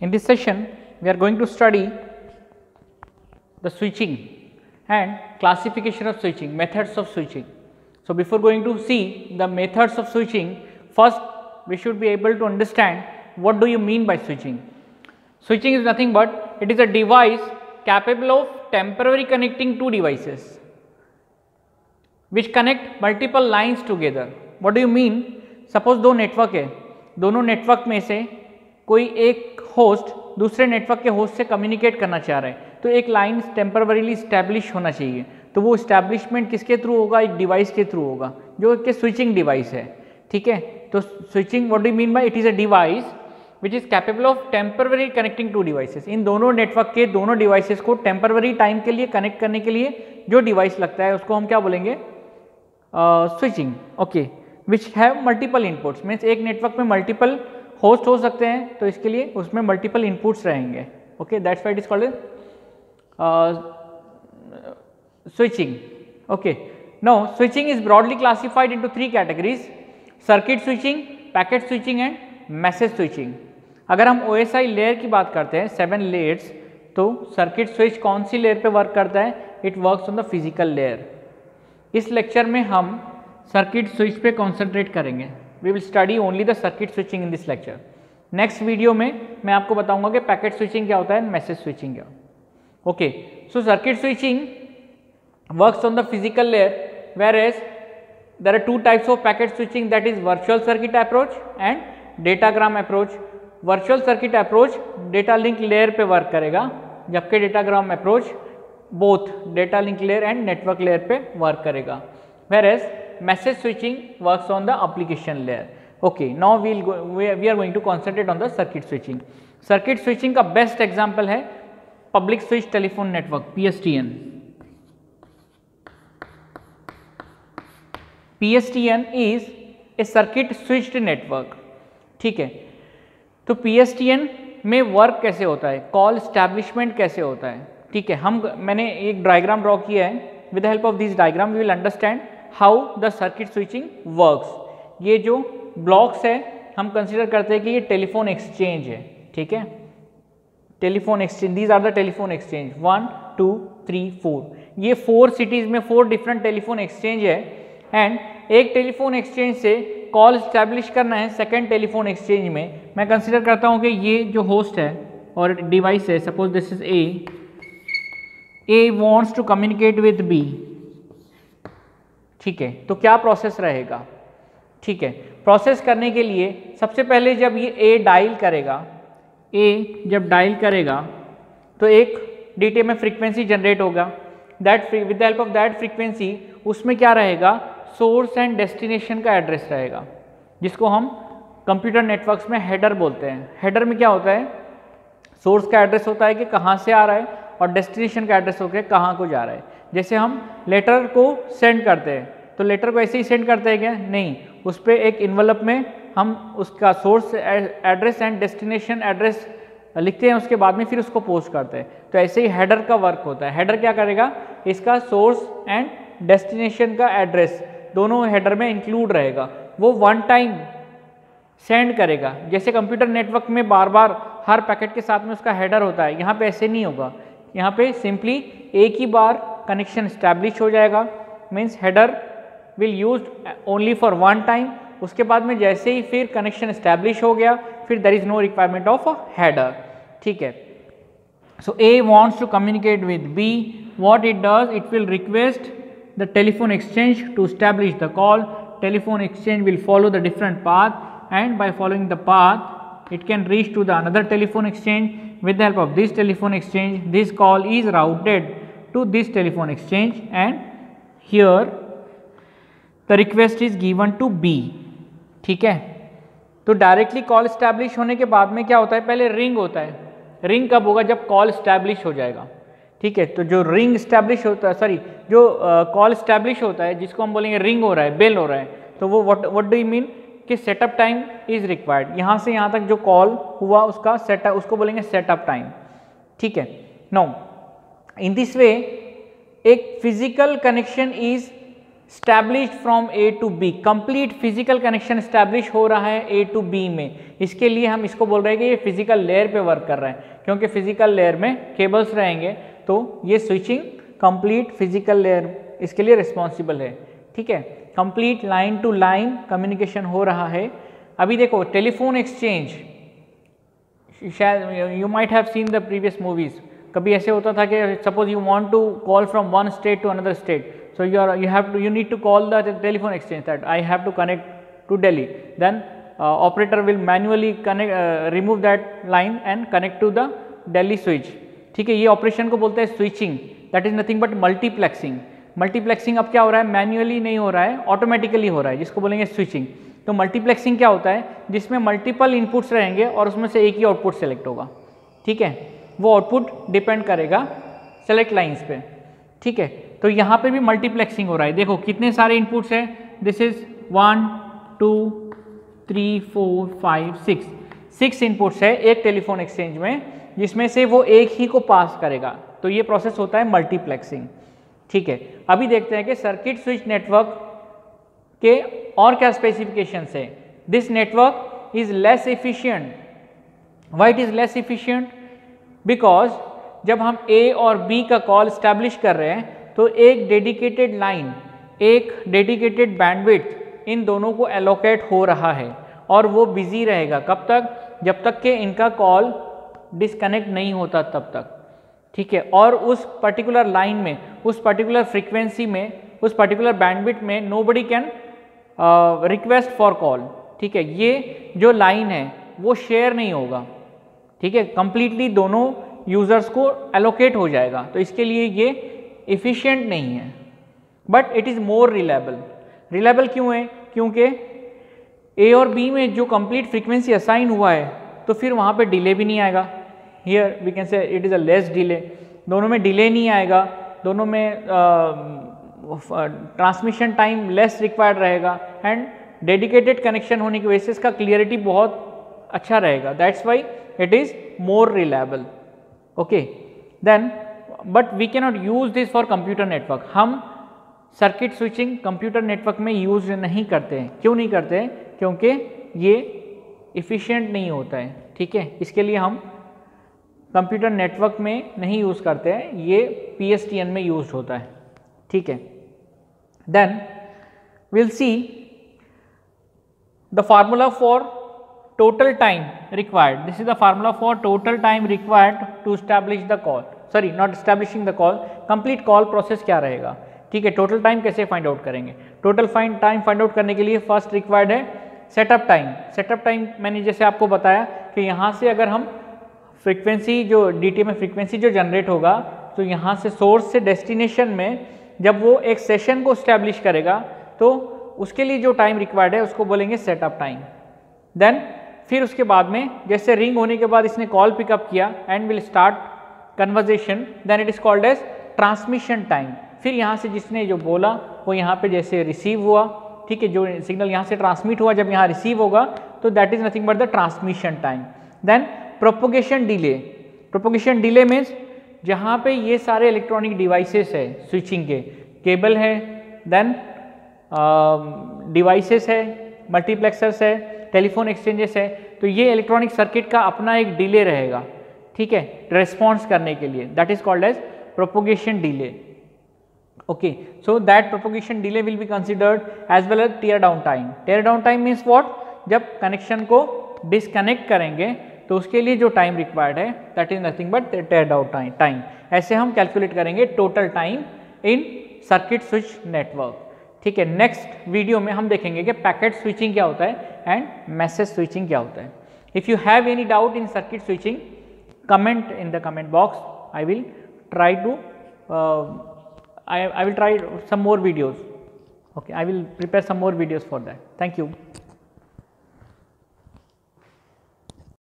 In this session, we are going to study the switching and classification of switching, methods of switching. So, before going to see the methods of switching, first we should be able to understand what do you mean by switching. Switching is nothing but it is a device capable of temporarily connecting two devices which connect multiple lines together. What do you mean? Suppose दो network है, दोनों network में से कोई एक host दूसरे network के host से कम्युनिकेट करना चाह रहा है, तो एक लाइन टेम्पररीली स्टैब्लिश होना चाहिए. तो वो स्टैब्लिशमेंट किसके थ्रू होगा? एक डिवाइस के थ्रू होगा जो कि स्विचिंग डिवाइस है. ठीक है, तो switching what do mean by it is a device which is capable of temporary connecting two devices. इन दोनों नेटवर्क के दोनों डिवाइसेस को टेम्पररी टाइम के लिए कनेक्ट करने के लिए जो डिवाइस लगता है उसको हम क्या बोलेंगे? Switching. Okay, which have multiple inputs. Means एक नेटवर्क में मल्टीपल होस्ट हो सकते हैं, तो इसके लिए उसमें मल्टीपल इनपुट्स रहेंगे. Okay, that's why it is called switching. Okay, now switching is broadly classified into three categories: circuit switching, packet switching and message switching. अगर हम OSI लेयर की बात करते हैं 7 लेयर्स, तो सर्किट स्विच कौन सी लेयर पे वर्क करता है? It works on the physical layer. इस लेक्चर में हम सर्किट स्विच पे कॉन्सेंट्रेट करेंगे. We will study only the circuit switching in this lecture. Next video में मैं आपको बताऊंगा कि पैकेट स्विचिंग क्या होता है, मैसेज स्विचिंग क्या. Okay, so circuit switching works on the physical layer, whereas there are two types of packet switching, that is virtual circuit approach and datagram approach. Virtual circuit approach data link layer पे work करेगा, जबकि datagram approach both data link layer and network layer पे work करेगा, whereas message switching works on the application layer. Okay, now we are going to concentrate on the circuit switching. Circuit switching का best example है public switch telephone network PSTN. PSTN is a circuit switched network. ठीक है, तो PSTN में work कैसे होता है, call establishment कैसे होता है. ठीक है, मैंने एक डायग्राम ड्रॉ किया है. With the help of this diagram we will understand how the circuit switching works. ये जो ब्लॉक्स है हम कंसिडर करते हैं कि ये टेलीफोन एक्सचेंज है. ठीक है, telephone exchange, these are the telephone exchange 1 2 3 4. ये 4 सिटीज में 4 डिफरेंट टेलीफोन एक्सचेंज है, एंड एक टेलीफोन एक्सचेंज से कॉल स्टैब्लिश करना है सेकेंड टेलीफोन एक्सचेंज में. मैं कंसिडर करता हूं कि ये जो होस्ट है और डिवाइस है, suppose this is A wants to communicate with B. ठीक है, तो क्या प्रोसेस रहेगा? ठीक है, प्रोसेस करने के लिए सबसे पहले जब ये ए डायल करेगा, ए जब डायल करेगा तो एक डीटी में फ्रीक्वेंसी जनरेट होगा. That with the help of that frequency उसमें क्या रहेगा? सोर्स एंड डेस्टिनेशन का एड्रेस रहेगा, जिसको हम कंप्यूटर नेटवर्क्स में हेडर बोलते हैं. हेडर में क्या होता है? सोर्स का एड्रेस होता है कि कहाँ से आ रहा है, और डेस्टिनेशन का एड्रेस होता है कहाँ को जा रहा है. जैसे हम लेटर को सेंड करते हैं, तो लेटर को ऐसे ही सेंड करते हैं क्या? नहीं, उस पर एक इन्वेलप में हम उसका source address and destination address लिखते हैं, उसके बाद में फिर उसको पोस्ट करते हैं. तो ऐसे ही हेडर का वर्क होता है. हेडर क्या करेगा? इसका सोर्स एंड डेस्टिनेशन का एड्रेस दोनों हेडर में इंक्लूड रहेगा. वो वन टाइम सेंड करेगा. जैसे कंप्यूटर नेटवर्क में बार बार हर पैकेट के साथ में उसका हेडर होता है, यहाँ पे ऐसे नहीं होगा. यहाँ पे सिंपली एक ही बार कनेक्शन स्टैब्लिश हो जाएगा. Means header will use only for one time. उसके बाद में जैसे ही फिर कनेक्शन स्टैब्लिश हो गया, फिर there is no requirement of a header. ठीक है, so A wants to communicate with B. What it does, it will request the telephone exchange to establish the call. Telephone exchange will follow the different path, and by following the path it can reach to the another telephone exchange. With the help of this telephone exchange, this call is routed to this telephone exchange, and here the request is given to B. ठीक है, तो directly call establish होने के बाद में क्या होता है? पहले रिंग होता है. रिंग कब होगा? जब कॉल स्टैब्लिश हो जाएगा. ठीक है, तो जो रिंग स्टैब्लिश होता है, सॉरी जो कॉल स्टैब्लिश होता है, जिसको हम बोलेंगे रिंग हो रहा है, बेल हो रहा है, तो वो व्हाट डू यू मीन कि सेटअप टाइम इज रिक्वायर्ड. यहाँ से यहाँ तक जो कॉल हुआ उसका सेटअप, उसको बोलेंगे सेटअप टाइम. ठीक है, नाउ इन दिस वे एक physical connection is established from A to B, complete physical connection establish हो रहा है ए टू बी में। इसके लिए हम इसको बोल रहे हैं कि ये फिजिकल लेयर पे वर्क कर रहा है, क्योंकि फिजिकल लेयर में केबल्स रहेंगे, तो ये स्विचिंग कंप्लीट फिजिकल लेयर इसके लिए रिस्पॉन्सिबल है। ठीक है, complete line to line communication हो रहा है। अभी देखो टेलीफोन एक्सचेंज, शायद you might have seen the previous movies, कभी ऐसे होता था कि suppose you want to call from one state to another state, so you need to call the telephone exchange that I have to connect to Delhi, then operator will manually connect remove that line and connect to the Delhi switch। ठीक है, ये operation को बोलते हैं switching, that is nothing but multiplexing. Multiplexing अब क्या हो रहा है, मैन्युअली नहीं हो रहा है, ऑटोमेटिकली हो रहा है, जिसको बोलेंगे स्विचिंग। तो मल्टीप्लेक्सिंग क्या होता है, जिसमें मल्टीपल इनपुट्स रहेंगे और उसमें से एक ही आउटपुट सेलेक्ट होगा। ठीक है, वो आउटपुट डिपेंड करेगा सेलेक्ट लाइन्स पे। ठीक है, तो यहाँ पे भी मल्टीप्लेक्सिंग हो रहा है। देखो कितने सारे इनपुट्स हैं, दिस इज 1 2 3 4 5 6, 6 इनपुट्स है एक टेलीफोन एक्सचेंज में, जिसमें से वो एक ही को पास करेगा। तो ये प्रोसेस होता है मल्टीप्लेक्सिंग। ठीक है, अभी देखते हैं कि सर्किट स्विच नेटवर्क के और क्या स्पेसिफिकेशंस है। This network is less efficient. Why it is less efficient? Because जब हम ए और बी का कॉल स्टैब्लिश कर रहे हैं तो एक डेडिकेटेड लाइन, एक डेडिकेटेड बैंडविड्थ इन दोनों को एलोकेट हो रहा है, और वो बिजी रहेगा कब तक, जब तक कि इनका कॉल डिस्कनेक्ट नहीं होता तब तक। ठीक है, और उस पर्टिकुलर लाइन में, उस पर्टिकुलर फ्रीक्वेंसी में, उस पर्टिकुलर बैंडविड्थ में nobody can request for call. ठीक है, ये जो लाइन है वो शेयर नहीं होगा। ठीक है, कंप्लीटली दोनों यूजर्स को एलोकेट हो जाएगा, तो इसके लिए ये इफिशिएंट नहीं है, but it is more reliable. Reliable क्यों है? क्योंकि ए और बी में जो कंप्लीट फ्रीक्वेंसी असाइन हुआ है, तो फिर वहाँ पे डिले भी नहीं आएगा। Here we can say it is a less delay, दोनों में डिले नहीं आएगा, दोनों में ट्रांसमिशन टाइम लेस रिक्वायर्ड रहेगा, एंड डेडिकेटेड कनेक्शन होने की वजह से इसका क्लियरिटी बहुत अच्छा रहेगा। That's why it is more reliable. Okay, then but we cannot use this for computer network. हम सर्किट स्विचिंग कंप्यूटर नेटवर्क में यूज नहीं करते हैं। क्यों नहीं करते हैं? क्योंकि ये इफ़िशिएंट नहीं होता है। ठीक है, इसके लिए हम कंप्यूटर नेटवर्क में नहीं यूज़ करते हैं, ये PSTN में यूज होता है। ठीक है, then will see the formula for total time required. This is the formula for total time required to establish the call. Sorry, not establishing the call, complete call process क्या रहेगा। ठीक है, total time कैसे find out करेंगे? Total time find out करने के लिए first required है सेटअप टाइम। सेटअप टाइम मैंने जैसे आपको बताया कि यहाँ से अगर हम फ्रीक्वेंसी जो DTM में फ्रीक्वेंसी जो जनरेट होगा, तो यहाँ से सोर्स से डेस्टिनेशन में जब वो एक सेशन को स्टैब्लिश करेगा, तो उसके लिए जो टाइम रिक्वायर्ड है उसको बोलेंगे सेटअप टाइम। देन फिर उसके बाद में जैसे रिंग होने के बाद इसने कॉल पिकअप किया and will start conversation, then it is called as transmission time. फिर यहाँ से जिसने जो बोला वो यहाँ पे जैसे रिसीव हुआ। ठीक है, जो सिग्नल यहाँ से ट्रांसमिट हुआ जब यहाँ रिसीव होगा, तो that is nothing but the transmission time. Then propagation delay. Propagation delay means जहाँ पे ये सारे इलेक्ट्रॉनिक डिवाइसेस है, स्विचिंग के केबल है, देन डिवाइसेस है, मल्टीप्लेक्सर्स है, टेलीफोन एक्सचेंजेस है, तो ये इलेक्ट्रॉनिक सर्किट का अपना एक डिले रहेगा। ठीक है, रेस्पॉन्स करने के लिए, that is called as propagation delay. Okay, so that propagation delay will be considered as well as tear down time. Tear down time means what? जब कनेक्शन को डिस्कनेक्ट करेंगे तो उसके लिए जो टाइम रिक्वायर्ड है that is nothing but tear down time. ऐसे हम कैलकुलेट करेंगे total time in circuit switch network. ठीक है, नेक्स्ट वीडियो में हम देखेंगे कि पैकेट स्विचिंग क्या होता है एंड मैसेज स्विचिंग क्या होता है। If you have any doubt in circuit switching, comment in the comment box. I will try to I will try some more videos. Okay, I will prepare some more videos for that. Thank you.